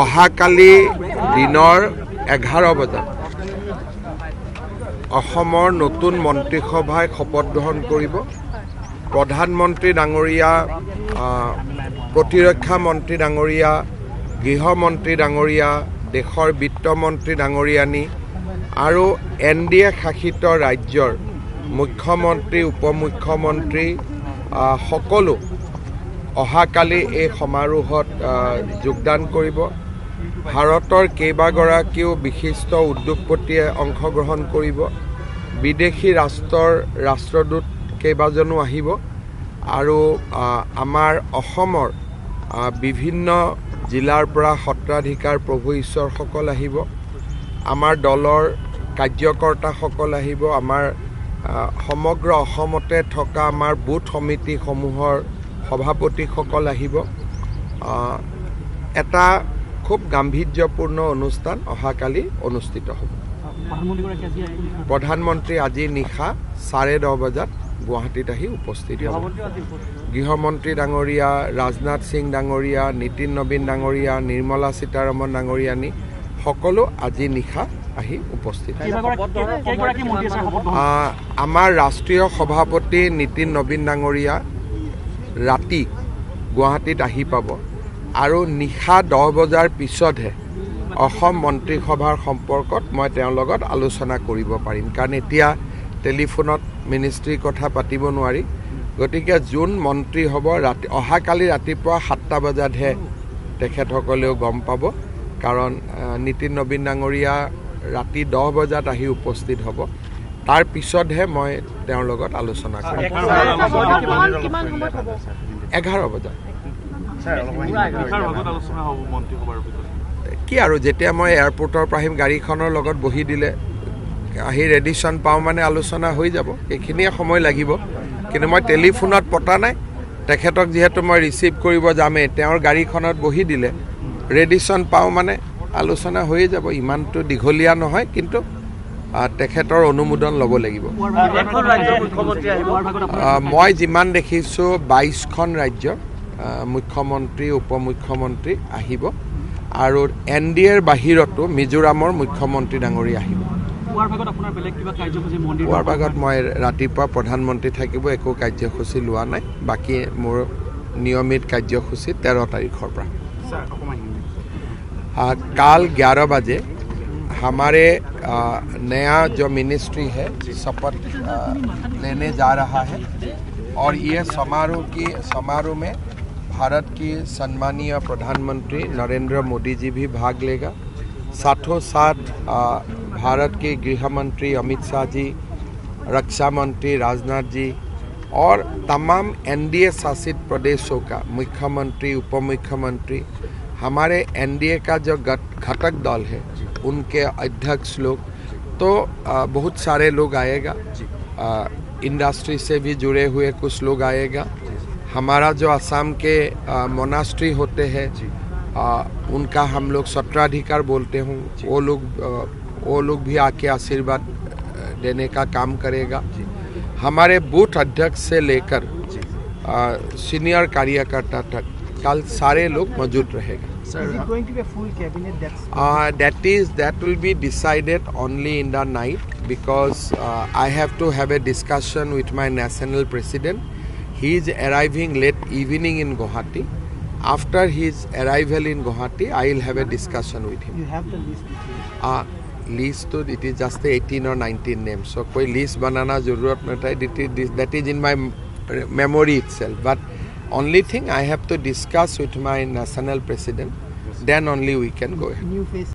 অহাকালি দিনৰ 11 বজাত অসমৰ নতুন মন্ত্ৰীসভাই শপত গ্ৰহণ কৰিব। প্ৰধানমন্ত্ৰী ডাঙৰীয়া, প্ৰতিৰক্ষা মন্ত্ৰী ডাঙৰীয়া, গৃহমন্ত্ৰী ডাঙৰীয়া, দেশৰ বিত্তমন্ত্ৰী ডাঙৰীয়ানী আৰু NDA শাসিত ৰাজ্যৰ মুখ্যমন্ত্ৰী, উপমুখ্যমন্ত্ৰী সকলো অহাকালি এই সমাৰোহত যোগদান কৰিব। ভাৰতৰ কেইবাগৰাকীও বিশিষ্ট উদ্যোগপতিয়ে অংশগ্ৰহণ কৰিব। বিদেশী ৰাষ্ট্ৰৰ ৰাষ্ট্ৰদূত কেইবাজনো আহিব আৰু আমাৰ অসমৰ বিভিন্ন জিলাৰ পৰা সত্ৰাধিকাৰ প্ৰভু ঈশ্বৰসকল আহিব। আমাৰ দলৰ কাৰ্যকৰ্তাসকল আহিব। আমাৰ সমগ্ৰ অসমতে থকা আমাৰ বুথ সমিতিসমূহৰ সভাপতিসকল আহিব। এটা খুব গাম্ভীৰ্যপূৰ্ণ অনুষ্ঠান অহাকালি অনুষ্ঠিত হ'ব। প্ৰধানমন্ত্ৰী আজি নিশা 10:30 বজাত গুৱাহাটীত আহি উপস্থিত হ'ব। গৃহমন্ত্ৰী ডাঙৰীয়া, ৰাজনাথ সিং ডাঙৰীয়া, নীতিন নবীন ডাঙৰীয়া, নিৰ্মলা সীতাৰমণ ডাঙৰীয়ানী সকলো আজি নিশা আহি উপস্থিত হ'ব। আমাৰ ৰাষ্ট্ৰীয় সভাপতি নীতিন নবীন ডাঙৰীয়া ৰাতি গুৱাহাটীত আহি পাব আৰু নিশা 10 বজাৰ পিছতহে অসম মন্ত্ৰীসভাৰ সম্পৰ্কত মই তেওঁৰ লগত আলোচনা কৰিব পাৰিম, কাৰণ এতিয়া টেলিফোনত মিনিষ্ট্ৰীৰ কথা পাতিব নোৱাৰি। গতিকে যোন মন্ত্ৰী হ'ব অহাকালি ৰাতিপুৱা 7টা বজাতহে তেখেতসকলেও গম পাব, কাৰণ নীতিন নবীন ডাঙৰীয়া ৰাতি 10 বজাত আহি উপস্থিত হ'ব। তাৰ পিছতহে মই তেওঁৰ লগত আলোচনা কৰিম। 11 বজাত কি আৰু যেতিয়া মই এয়াৰপৰ্টৰ পৰা আহিম, গাড়ীখনৰ লগত বহি দিলে আহি ৰেডিশ্যন পাওঁ মানে আলোচনা হৈ যাব। এইখিনিয়ে সময় লাগিব, কিন্তু মই টেলিফোনত পতা নাই। তেখেতক যিহেতু মই ৰিচিভ কৰিব যামেই, তেওঁৰ গাড়ীখনত বহি দিলে ৰেডিশ্যন পাওঁ মানে আলোচনা হৈয়ে যাব। ইমানটো দীঘলীয়া নহয়, কিন্তু তেখেতৰ অনুমোদন ল'ব লাগিব। মই যিমান দেখিছোঁ 22খন ৰাজ্যৰ মুখ্যমন্ত্ৰী, উপমুখ্যমন্ত্ৰী আহিব আৰু NDAৰ বাহিৰতো মিজোৰামৰ মুখ্যমন্ত্ৰী ডাঙৰী আহিব। পুৱাৰ ভাগত মই ৰাতিপুৱা প্ৰধানমন্ত্ৰী থাকিব, একো কাৰ্যসূচী লোৱা নাই। বাকী মোৰ নিয়মিত কাৰ্যসূচী 13 তাৰিখৰ পৰা। काल 11 बजे हमारे नया जो मिनिस्ट्री है शपथ लेने जा रहा है और ये समारोह में भारत की सम्मानीय प्रधानमंत्री नरेंद्र मोदी जी भी भाग लेगा। साथों साथ भारत के गृह मंत्री अमित शाह जी, रक्षा मंत्री राजनाथ जी और तमाम NDA शासित प्रदेशों का मुख्यमंत्री, उपमुख्यमंत्री, हमारे NDA का जो घटक दल है उनके अध्यक्ष लोग, तो बहुत सारे लोग आएगा। इंडस्ट्री से भी जुड़े हुए कुछ लोग आएगा। हमारा जो असम के मोनास्ट्री होते हैं उनका हम लोग सत्राधिकार बोलते हूँ, वो लोग भी आके आशीर्वाद देने का काम करेगा। हमारे बूथ अध्यक्ष से लेकर सीनियर कार्यकर्ता तक कल सारे लोग मौजूद रहेगा। Is it going to be a full cabinet? That will be decided only in the night, because I have to have a discussion with my national president. He is arriving late evening in Guwahati. After his arrival in Guwahati, I will have a discussion with him. You have the list with you? List to it is just 18 or 19 names. So koi list banana zarurat nahi hai. That is in my memory itself. But only thing I have to discuss with my national president, then only we can go ahead. New face